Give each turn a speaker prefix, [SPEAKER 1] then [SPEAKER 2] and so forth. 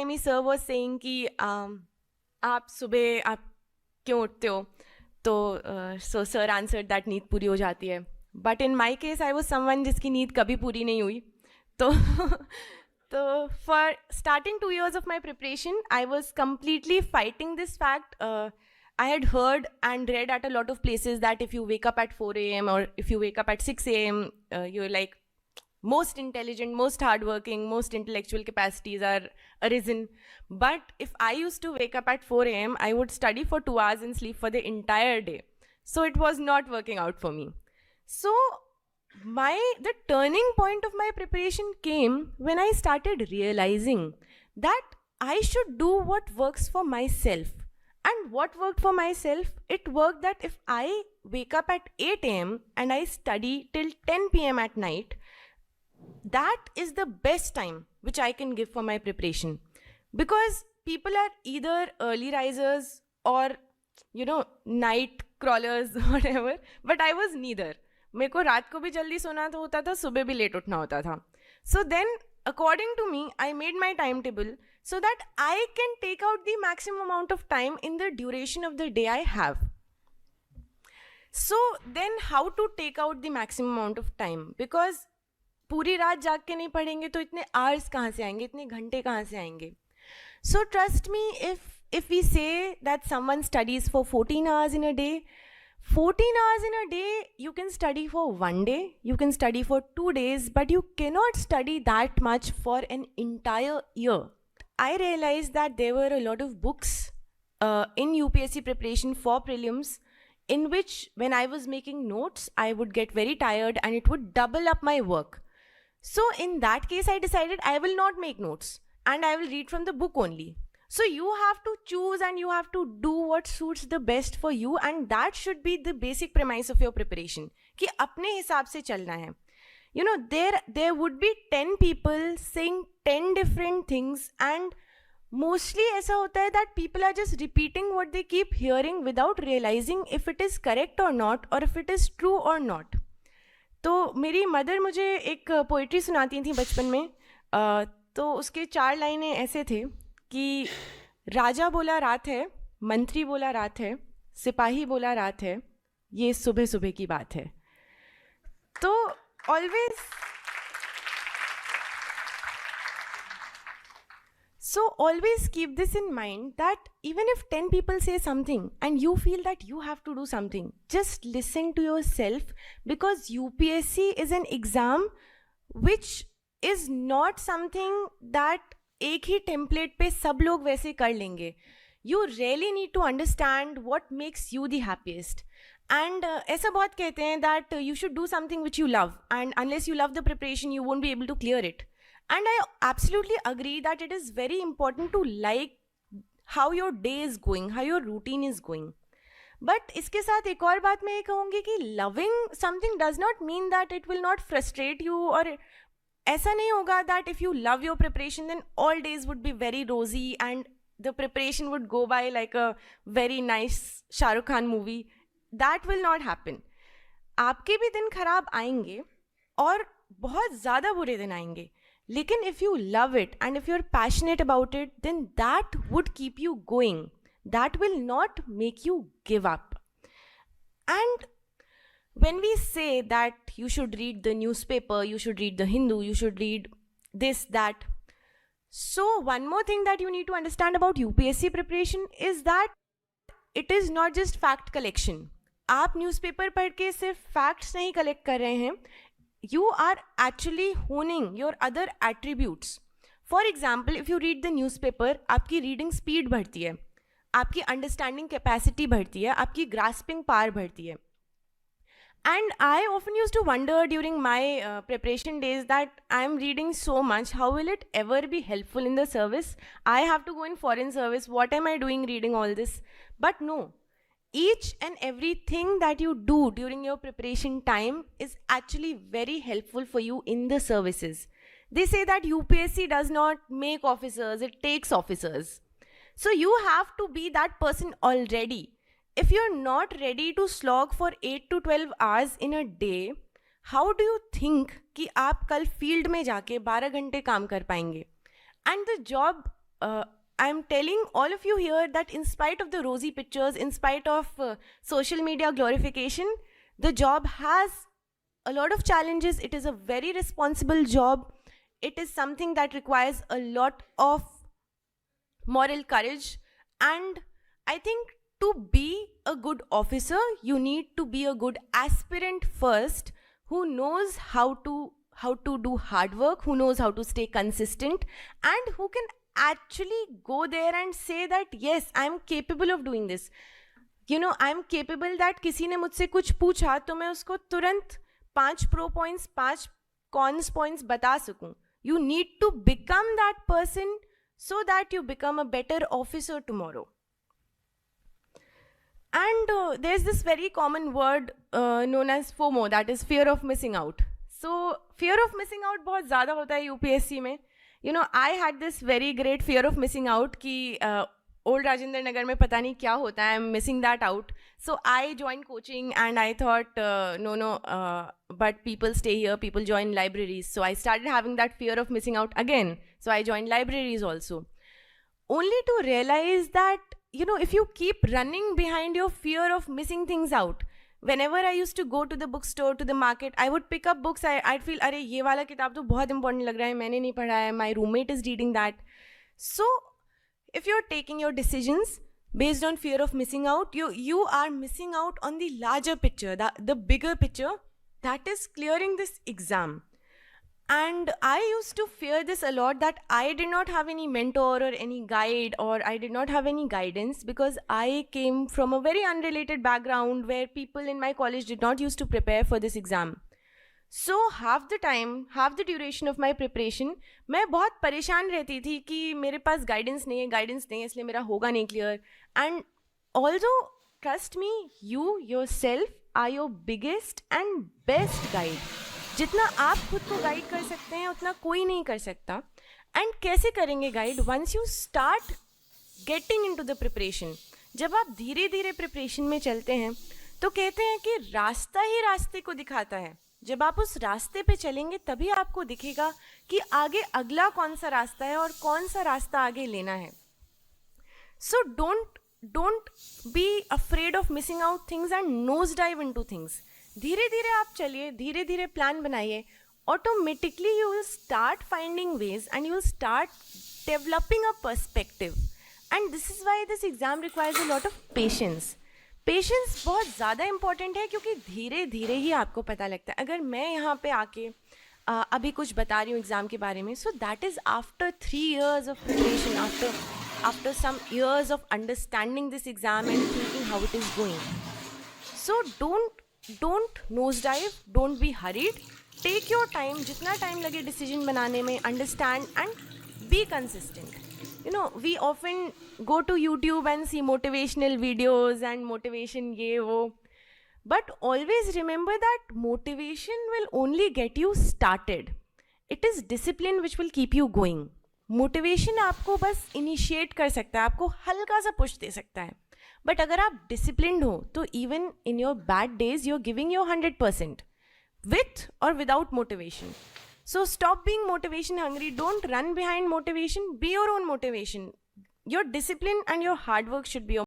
[SPEAKER 1] time he sir was saying कि आप सुबह आप क्यों उठते हो, तो so sir answered that नींद पूरी हो जाती है. But in my case I was someone जिसकी नींद कभी पूरी नहीं हुई. तो so for starting 2 years of my preparation, I was completely fighting this fact. I had heard and read at a lot of places that if you wake up at 4 a.m. or if you wake up at 6 a.m., you're like most intelligent, most hardworking, most intellectual capacities are arisen. But if I used to wake up at 4 a.m., I would study for 2 hours and sleep for the entire day. So it was not working out for me. So the turning point of my preparation came when I started realizing that I should do what works for myself. And what worked for myself? It worked that if I wake up at 8 a.m. and I study till 10 p.m. at night, that is the best time which I can give for my preparation. Because people are either early risers or, night crawlers, whatever. But I was neither. मेरे को रात को भी जल्दी सोना होता था, सुबह भी लेट उठना होता था. So then, according to me, I made my timetable so that I can take out the maximum amount of time in the duration of the day I have. So then, how to take out the maximum amount of time? Because पूरी रात जाग के नहीं पढ़ेंगे तो इतने hours कहाँ से आएंगे, इतने घंटे कहाँ से आएंगे? So trust me, if we say that someone studies for 14 hours in a day, 14 hours in a day, you can study for 1 day, you can study for 2 days, but you cannot study that much for an entire year. I realized that there were a lot of books in UPSC preparation for prelims in which when I was making notes, I would get very tired and it would double up my work. So in that case, I decided I will not make notes and I will read from the book only. So you have to choose and you have to do what suits the best for you, and that should be the basic premise of your preparation. कि अपने हिसाब से चलना है. There would be 10 people saying 10 different things, and mostly ऐसा होता है that people are just repeating what they keep hearing without realizing if it is correct or not or if it is true or not. तो मेरी mother मुझे एक poetry सुनाती थी बचपन में. तो उसके 4 लाइनें ऐसे थे कि राजा बोला रात है, मंत्री बोला रात है, सिपाही बोला रात है, ये सुबह सुबह की बात है. तो always keep this in mind that even if 10 people say something and you feel that you have to do something, just listen to yourself, because UPSC is an exam which is not something that एक ही template पे सब लोग वैसे कर लेंगे. You really need to understand what makes you the happiest. And ऐसा बहुत कहते हैं that you should do something which you love, and unless you love the preparation, you won't be able to clear it. And I absolutely agree that it is very important to like how your day is going, how your routine is going. But इसके साथ एक और बात मैं ये कहूँगी कि loving something does not mean that it will not frustrate you, और ऐसा नहीं होगा that if you love your preparation then all days would be very rosy and the preparation would go by like a very nice Shah Rukh Khan movie. That will not happen. आपके भी दिन खराब आएंगे और बहुत ज़्यादा बुरे दिन आएंगे, लेकिन if you love it and if you're passionate about it, then that would keep you going. That will not make you give up. And when we say that you should read the newspaper, you should read the Hindu, you should read this, that. So one more thing that you need to understand about UPSC preparation is that it is not just fact collection. आप newspaper पढ़ के सिर्फ facts नहीं collect कर रहे हैं. You are actually honing your other attributes. For example, if you read the newspaper, आपकी reading speed बढ़ती है, आपकी understanding capacity बढ़ती है, आपकी grasping power बढ़ती है. And I often used to wonder during my preparation days that I'm reading so much, how will it ever be helpful in the service? I have to go in foreign service. What am I doing reading all this? But no, each and everything that you do during your preparation time is actually very helpful for you in the services. They say that UPSC does not make officers, it takes officers. So you have to be that person already. If you're not ready to slog for 8 to 12 hours in a day, how do you think कि आप कल field में जाके 12 घंटे काम कर पाएंगे? And the job I'm telling all of you here that in spite of the rosy pictures, in spite of social media glorification, the job has a lot of challenges. It is a very responsible job. It is something that requires a lot of moral courage. And I think to be a good officer, you need to be a good aspirant first, who knows how to do hard work, who knows how to stay consistent, and who can actually go there and say that yes, I'm capable of doing this. You know, I'm capable that किसी ने मुझसे कुछ पूछा तो मैं उसको तुरंत 5 pro points 5 cons points बता सकूं. You need to become that person so that you become a better officer tomorrow. And there's this very common word known as FOMO, that is fear of missing out. So fear of missing out बहुत ज़्यादा होता है UPSC में. You know, I had this very great fear of missing out कि old Rajendra Nagar में पता नहीं क्या होता है, I'm missing that out. So I joined coaching and I thought, but people stay here, people join libraries. So I started having that fear of missing out again. So I joined libraries also. Only to realize that, you know, if you keep running behind your fear of missing things out, whenever I used to go to the bookstore, to the market, I would pick up books. I'd feel, अरे ये वाला किताब तो बहुत important लग रहा है, मैंने नहीं पढ़ा है, my roommate is reading that. So if you're taking your decisions based on fear of missing out, you are missing out on the larger picture, the bigger picture, that is clearing this exam. And I used to fear this a lot, that I did not have any mentor or any guide, or I did not have any guidance, because I came from a very unrelated background where people in my college did not used to prepare for this exam. So half the time, half the duration of my preparation, मैं बहुत परेशान रहती थी कि मेरे पास guidance नहीं है, इसलिए मेरा होगा नहीं clear. And although, trust me, you yourself are your biggest and best guide. जितना आप खुद को गाइड कर सकते हैं उतना कोई नहीं कर सकता. एंड कैसे करेंगे guide? Once you start getting into the preparation. जब आप धीरे धीरे प्रिपरेशन में चलते हैं तो कहते हैं कि रास्ता ही रास्ते को दिखाता है. जब आप उस रास्ते पे चलेंगे तभी आपको दिखेगा कि आगे अगला कौन सा रास्ता है और कौन सा रास्ता आगे लेना है. So don't be afraid of missing out things and nose dive into things. धीरे धीरे आप चलिए, धीरे धीरे प्लान बनाइए. Automatically you will start finding veg and you will start developing a perspective. And this is why this exam requires a lot of patience. Patience बहुत ज़्यादा important है क्योंकि धीरे धीरे ही आपको पता लगता है. अगर मैं यहाँ पे आके अभी कुछ बता रही हूँ एग्ज़ाम के बारे में, so that is after 3 years of preparation, after some years of understanding this exam and thinking how it is going. So don't nosedive, don't be hurried. Take your time, जितना time लगे decision बनाने में, understand and be consistent. You know, we often go to YouTube and see motivational videos and motivation ये वो. But always remember that motivation will only get you started. It is discipline which will keep you going. Motivation आपको बस initiate कर सकता है, आपको हल्का सा push दे सकता है. But अगर आप disciplined हो तो even in your bad days you're giving your 100% with or without motivation. So stop being motivation hungry. Don't run behind motivation. Be your own motivation. Your discipline and your hard work should be your